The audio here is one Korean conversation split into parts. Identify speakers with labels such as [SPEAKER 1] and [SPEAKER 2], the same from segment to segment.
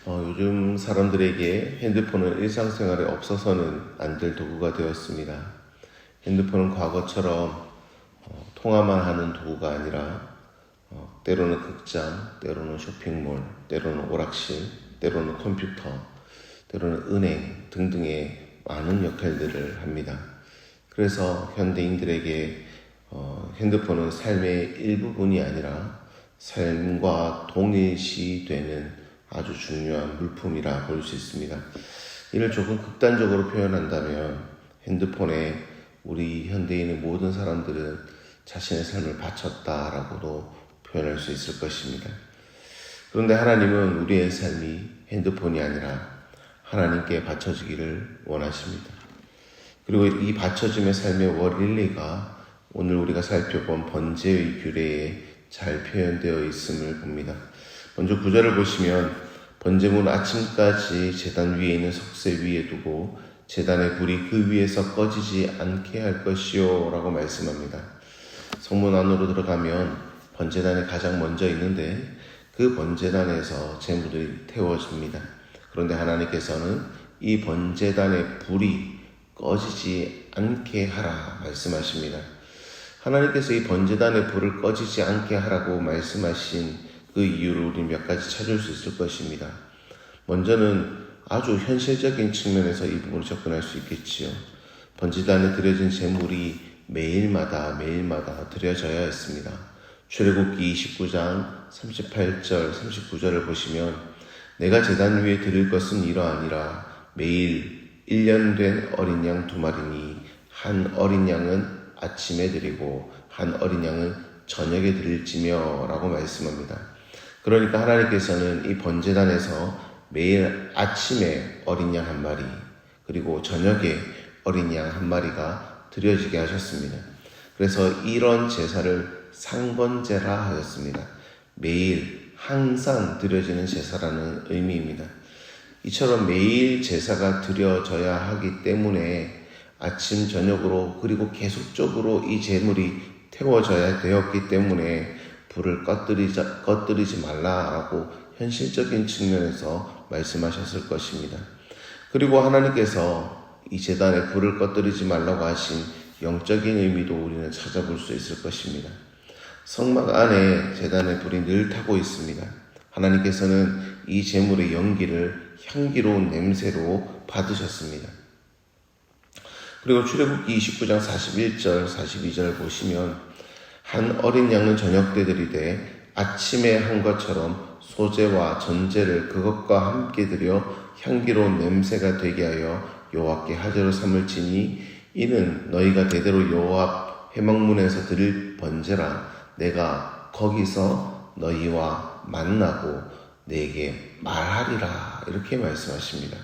[SPEAKER 1] 요즘 사람들에게 핸드폰은 일상생활에 없어서는 안 될 도구가 되었습니다. 핸드폰은 과거처럼 통화만 하는 도구가 아니라 때로는 극장, 때로는 쇼핑몰, 때로는 오락실, 때로는 컴퓨터, 때로는 은행 등등의 많은 역할들을 합니다. 그래서 현대인들에게 핸드폰은 삶의 일부분이 아니라 삶과 동일시되는 아주 중요한 물품이라 볼 수 있습니다. 이를 조금 극단적으로 표현한다면 핸드폰에 우리 현대인의 모든 사람들은 자신의 삶을 바쳤다라고도 표현할 수 있을 것입니다. 그런데 하나님은 우리의 삶이 핸드폰이 아니라 하나님께 바쳐지기를 원하십니다. 그리고 이 바쳐짐의 삶의 원리가 오늘 우리가 살펴본 번제의 규례에 잘 표현되어 있음을 봅니다. 먼저 9절을 보시면 번제물은 아침까지 제단 위에 있는 석쇠 위에 두고 제단의 불이 그 위에서 꺼지지 않게 할 것이요 라고 말씀합니다. 성문 안으로 들어가면 번제단이 가장 먼저 있는데 그 번제단에서 제물들이 태워집니다. 그런데 하나님께서는 이 번제단의 불이 꺼지지 않게 하라 말씀하십니다. 하나님께서 이 번제단의 불을 꺼지지 않게 하라고 말씀하신 그 이유를 우리 몇 가지 찾을 수 있을 것입니다. 먼저는 아주 현실적인 측면에서 이 부분을 접근할 수 있겠지요. 번제단에 드려진 제물이 매일마다 드려져야 했습니다. 출애굽기 29장 38절 39절을 보시면 내가 제단 위에 드릴 것은 이러하니라. 매일 1년 된 어린 양 2마리니 한 어린 양은 아침에 드리고 한 어린 양은 저녁에 드릴지며 라고 말씀합니다. 그러니까 하나님께서는 이 번제단에서 매일 아침에 어린 양 1마리 그리고 저녁에 어린 양 1마리가 드려지게 하셨습니다. 그래서 이런 제사를 상번제라 하였습니다. 매일 항상 드려지는 제사라는 의미입니다. 이처럼 매일 제사가 드려져야 하기 때문에 아침 저녁으로 그리고 계속적으로 이 제물이 태워져야 되었기 때문에 불을 꺼뜨리지 말라라고 현실적인 측면에서 말씀하셨을 것입니다. 그리고 하나님께서 이 제단에 불을 꺼뜨리지 말라고 하신 영적인 의미도 우리는 찾아볼 수 있을 것입니다. 성막 안에 제단의 불이 늘 타고 있습니다. 하나님께서는 이 제물의 연기를 향기로운 냄새로 받으셨습니다. 그리고 출애굽기 29장 41절 42절 보시면 한 어린 양은 저녁 때 드리되 아침에 한 것처럼 소제와 전제를 그것과 함께 드려 향기로운 냄새가 되게 하여 여호와께 화제로 삼을지니 이는 너희가 대대로 여호와 앞 회막문에서 드릴 번제라. 내가 거기서 너희와 만나고 내게 말하리라. 이렇게 말씀하십니다.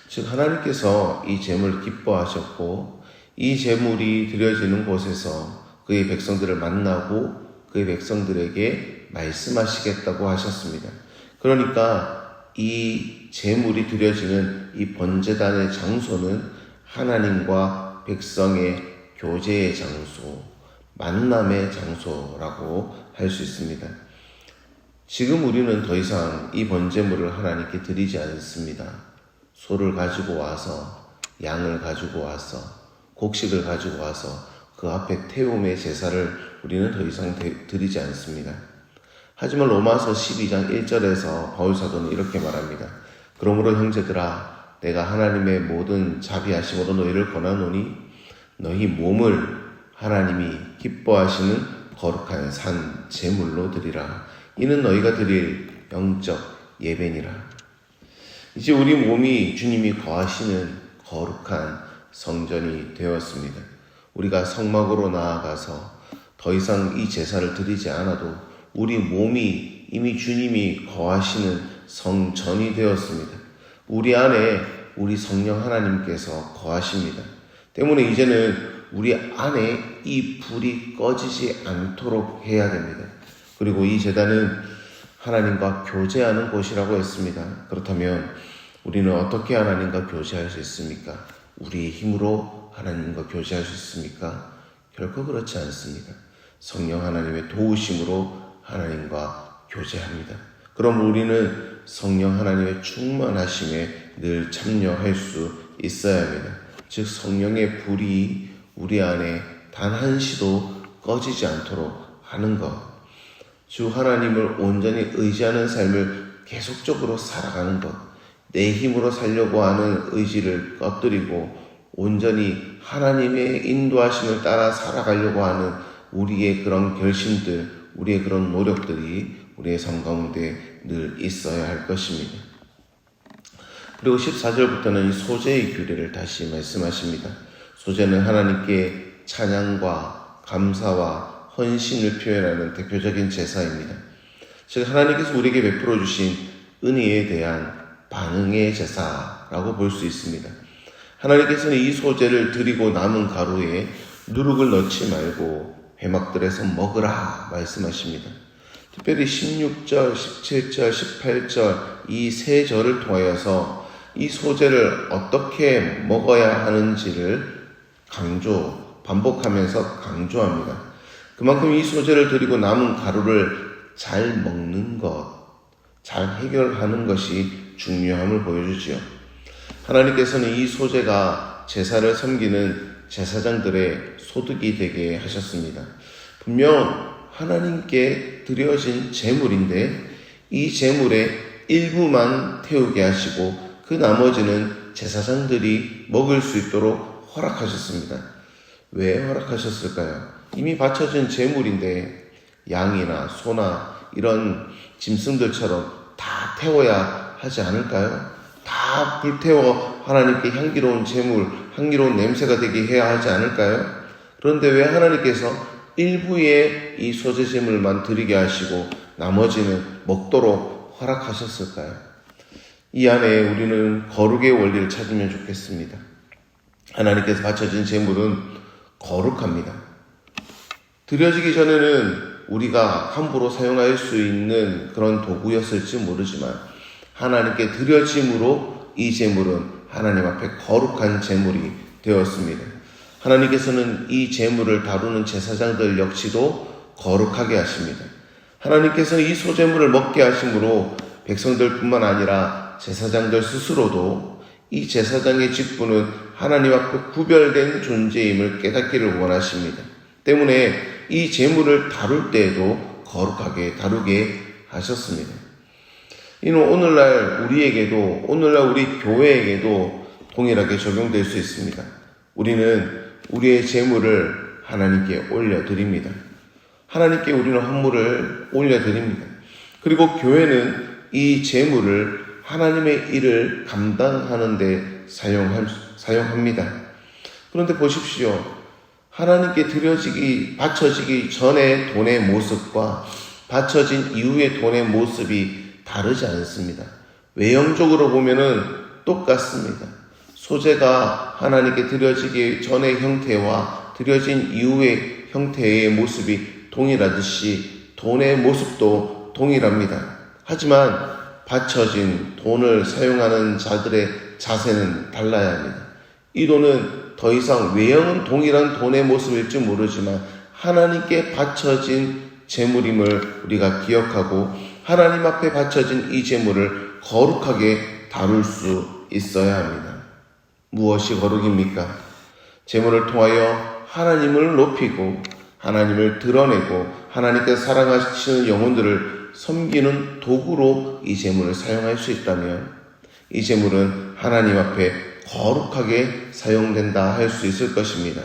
[SPEAKER 1] 즉 하나님께서 이 제물을 기뻐하셨고 이 제물이 드려지는 곳에서 그의 백성들을 만나고 그의 백성들에게 말씀하시겠다고 하셨습니다. 그러니까 이 제물이 드려지는 이 번제단의 장소는 하나님과 백성의 교제의 장소, 만남의 장소라고 할 수 있습니다. 지금 우리는 더 이상 이 번제물을 하나님께 드리지 않습니다. 소를 가지고 와서, 양을 가지고 와서, 곡식을 가지고 와서 그 앞에 태움의 제사를 우리는 더 이상 드리지 않습니다. 하지만 로마서 12장 1절에서 바울사도는 이렇게 말합니다. 그러므로 형제들아 내가 하나님의 모든 자비하심으로 너희를 권하노니 너희 몸을 하나님이 기뻐하시는 거룩한 산 제물로 드리라. 이는 너희가 드릴 영적 예배니라. 이제 우리 몸이 주님이 거하시는 거룩한 성전이 되었습니다. 우리가 성막으로 나아가서 더 이상 이 제사를 드리지 않아도 우리 몸이 이미 주님이 거하시는 성전이 되었습니다. 우리 안에 우리 성령 하나님께서 거하십니다. 때문에 이제는 우리 안에 이 불이 꺼지지 않도록 해야 됩니다. 그리고 이 제단은 하나님과 교제하는 곳이라고 했습니다. 그렇다면 우리는 어떻게 하나님과 교제할 수 있습니까? 우리의 힘으로 하나님과 교제할 수 있습니까? 결코 그렇지 않습니다. 성령 하나님의 도우심으로 하나님과 교제합니다. 그럼 우리는 성령 하나님의 충만하심에 늘 참여할 수 있어야 합니다. 즉 성령의 불이 우리 안에 단 한시도 꺼지지 않도록 하는 것, 주 하나님을 온전히 의지하는 삶을 계속적으로 살아가는 것, 내 힘으로 살려고 하는 의지를 꺼뜨리고 온전히 하나님의 인도하심을 따라 살아가려고 하는 우리의 그런 결심들, 우리의 그런 노력들이 우리의 삶 가운데 늘 있어야 할 것입니다. 그리고 14절부터는 이 소재의 규례를 다시 말씀하십니다. 소재는 하나님께 찬양과 감사와 헌신을 표현하는 대표적인 제사입니다. 즉 하나님께서 우리에게 베풀어 주신 은혜에 대한 반응의 제사라고 볼 수 있습니다. 하나님께서는 이 소재를 드리고 남은 가루에 누룩을 넣지 말고 회막들에서 먹으라 말씀하십니다. 특별히 16절, 17절, 18절 이 세 절을 통하여서 이 소재를 어떻게 먹어야 하는지를 반복하면서 강조합니다. 그만큼 이 소재를 드리고 남은 가루를 잘 먹는 것, 잘 해결하는 것이 중요함을 보여주지요. 하나님께서는 이 소재가 제사를 섬기는 제사장들의 소득이 되게 하셨습니다. 분명 하나님께 드려진 제물인데 이 제물의 일부만 태우게 하시고 그 나머지는 제사장들이 먹을 수 있도록 허락하셨습니다. 왜 허락하셨을까요? 이미 바쳐진 제물인데 양이나 소나 이런 짐승들처럼 다 태워야 하지 않을까요? 다 불태워 하나님께 향기로운 제물, 향기로운 냄새가 되게 해야 하지 않을까요? 그런데 왜 하나님께서 일부의 이 소재 제물만 드리게 하시고 나머지는 먹도록 허락하셨을까요? 이 안에 우리는 거룩의 원리를 찾으면 좋겠습니다. 하나님께서 바쳐진 제물은 거룩합니다. 드려지기 전에는 우리가 함부로 사용할 수 있는 그런 도구였을지 모르지만 하나님께 드려짐으로 이 제물은 하나님 앞에 거룩한 제물이 되었습니다. 하나님께서는 이 제물을 다루는 제사장들 역시도 거룩하게 하십니다. 하나님께서는 이 소제물을 먹게 하심으로 백성들뿐만 아니라 제사장들 스스로도 이 제사장의 직분은 하나님 앞에 구별된 존재임을 깨닫기를 원하십니다. 때문에 이 제물을 다룰 때에도 거룩하게 다루게 하셨습니다. 이는 오늘날 우리에게도, 오늘날 우리 교회에게도 동일하게 적용될 수 있습니다. 우리는 우리의 제물을 하나님께 올려드립니다. 하나님께 우리는 헌물을 올려드립니다. 그리고 교회는 이 제물을 하나님의 일을 감당하는 데 사용합니다. 그런데 보십시오. 하나님께 바쳐지기 전의 돈의 모습과 바쳐진 이후의 돈의 모습이 다르지 않습니다. 외형적으로 보면은 똑같습니다. 소재가 하나님께 드려지기 전의 형태와 드려진 이후의 형태의 모습이 동일하듯이 돈의 모습도 동일합니다. 하지만 바쳐진 돈을 사용하는 자들의 자세는 달라야 합니다. 이 돈은 더 이상 외형은 동일한 돈의 모습일지 모르지만 하나님께 바쳐진 제물임을 우리가 기억하고 하나님 앞에 바쳐진 이 제물을 거룩하게 다룰 수 있어야 합니다. 무엇이 거룩입니까? 제물을 통하여 하나님을 높이고 하나님을 드러내고 하나님께서 사랑하시는 영혼들을 섬기는 도구로 이 제물을 사용할 수 있다면 이 제물은 하나님 앞에 거룩하게 사용된다 할 수 있을 것입니다.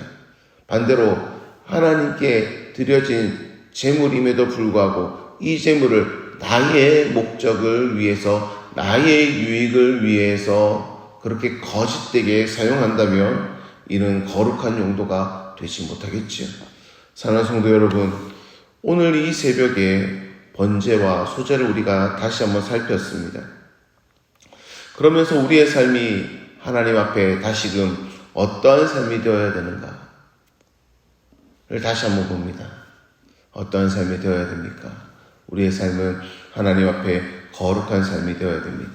[SPEAKER 1] 반대로 하나님께 드려진 제물임에도 불구하고 이 제물을 나의 목적을 위해서 나의 유익을 위해서 그렇게 거짓되게 사용한다면 이는 거룩한 용도가 되지 못하겠지요. 사랑하는 성도 여러분, 오늘 이 새벽에 번제와 소제를 우리가 다시 한번 살폈습니다. 그러면서 우리의 삶이 하나님 앞에 다시금 어떠한 삶이 되어야 되는가를 다시 한번 봅니다. 어떠한 삶이 되어야 됩니까? 우리의 삶은 하나님 앞에 거룩한 삶이 되어야 됩니다.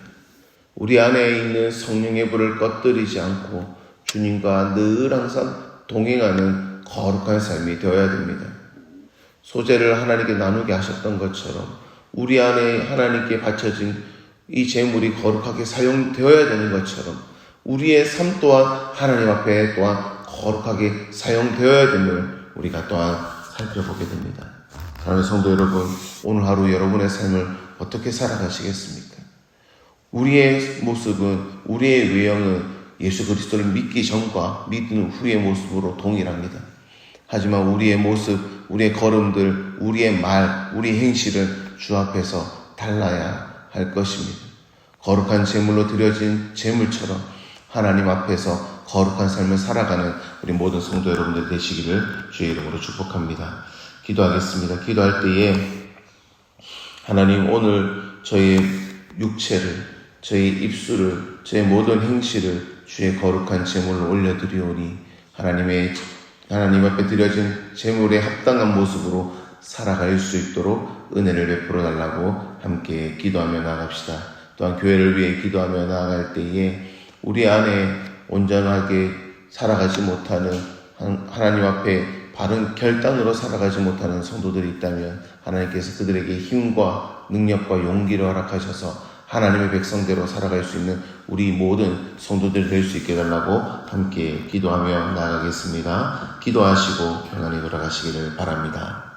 [SPEAKER 1] 우리 안에 있는 성령의 불을 꺼뜨리지 않고 주님과 늘 항상 동행하는 거룩한 삶이 되어야 됩니다. 소재를 하나님께 나누게 하셨던 것처럼 우리 안에 하나님께 바쳐진 이 제물이 거룩하게 사용되어야 되는 것처럼 우리의 삶 또한 하나님 앞에 또한 거룩하게 사용되어야 됨을 우리가 또한 살펴보게 됩니다. 사랑하는 성도 여러분, 오늘 하루 여러분의 삶을 어떻게 살아가시겠습니까? 우리의 모습은, 우리의 외형은 예수 그리스도를 믿기 전과 믿는 후의 모습으로 동일합니다. 하지만 우리의 모습, 우리의 걸음들, 우리의 말, 우리의 행실은 주 앞에서 달라야 할 것입니다. 거룩한 제물로 드려진 제물처럼 하나님 앞에서 거룩한 삶을 살아가는 우리 모든 성도 여러분들 되시기를 주의 이름으로 축복합니다. 기도하겠습니다. 기도할 때에 하나님, 오늘 저의 육체를, 저의 입술을, 저의 모든 행실을 주의 거룩한 제물로 올려드리오니 하나님 앞에 드려진 제물에 합당한 모습으로 살아갈 수 있도록 은혜를 베풀어 달라고 함께 기도하며 나아갑시다. 또한 교회를 위해 기도하며 나아갈 때에 우리 안에 온전하게 살아가지 못하는, 하나님 앞에 바른 결단으로 살아가지 못하는 성도들이 있다면 하나님께서 그들에게 힘과 능력과 용기를 허락하셔서 하나님의 백성대로 살아갈 수 있는 우리 모든 성도들 될 수 있게 해달라고 함께 기도하며 나아가겠습니다. 기도하시고 평안히 돌아가시기를 바랍니다.